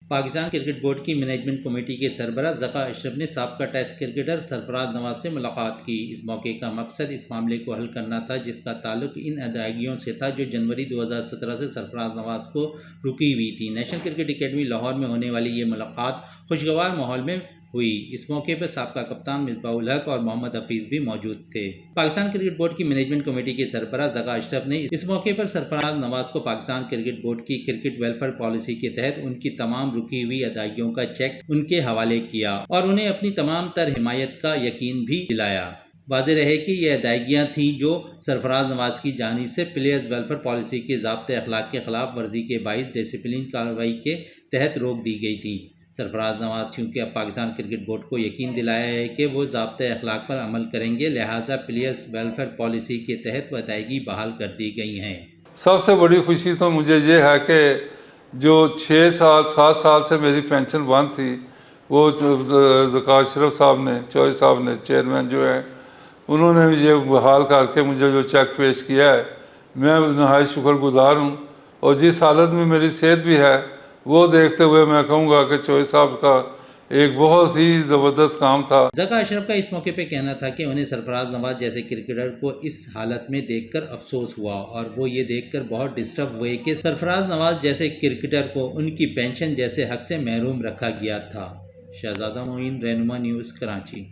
Pakistan cricket board کی management committee کے سربراہ ذکا اشرف نے سابقہ ٹیسٹ کرکٹر سرفراز نواز سے ملاقات کی۔ اس موقع کا مقصد اس معاملے کو حل کرنا تھا جس کا تعلق ان ادائیگیوں سے تھا جو جنوری 2017 سے سرفراز نواز کو رکی ہوئی تھی۔ نیشنل کرکٹ اکیڈمی لاہور میں ہونے والی یہ ملاقات خوشگوار ماحول میں ہوئی۔ اس موقع پر سابقہ کپتان مصباح الحق اور محمد حفیظ بھی موجود تھے۔ پاکستان کرکٹ بورڈ کی مینجمنٹ کمیٹی کے سربراہ ذکا اشرف نے اس موقع پر سرفراز نواز کو پاکستان کرکٹ بورڈ کی کرکٹ ویلفیئر پالیسی کے تحت ان کی تمام رکی ہوئی ادائیگیوں کا چیک ان کے حوالے کیا اور انہیں اپنی تمام تر حمایت کا یقین بھی دلایا۔ واضح رہے کہ یہ ادائیگیاں تھیں جو سرفراز نواز کی جانب سے پلیئرز ویلفیئر پالیسی کے ضابطۂ اخلاق کے خلاف ورزی کے باعث ڈسپلن کارروائی کے تحت روک دی گئی تھیں۔ سرفراز نواز چونکہ اب پاکستان کرکٹ بورڈ کو یقین دلایا ہے کہ وہ ضابطۂ اخلاق پر عمل کریں گے، لہٰذا پلیئرز ویلفیئر پالیسی کے تحت وہ ادائیگی بحال کر دی گئی ہیں۔ سب سے بڑی خوشی تو مجھے یہ ہے کہ جو 7 سال سے میری پینشن بند تھی وہ ذکا اشرف صاحب نے، چوہے صاحب نے، چیئرمین جو ہیں، انہوں نے یہ بحال کر کے مجھے جو چیک پیش کیا ہے، میں نہایت شکر گزار ہوں۔ اور جس حالت میں میری صحت بھی ہے وہ دیکھتے ہوئے میں کہوں گا کہ چوہے صاحب کا ایک بہت ہی زبردست کام تھا۔ ذکا اشرف کا اس موقع پہ کہنا تھا کہ انہیں سرفراز نواز جیسے کرکٹر کو اس حالت میں دیکھ کر افسوس ہوا اور وہ یہ دیکھ کر بہت ڈسٹرب ہوئے کہ سرفراز نواز جیسے کرکٹر کو ان کی پینشن جیسے حق سے محروم رکھا گیا تھا۔ شہزادہ معین، رہنما نیوز، کراچی۔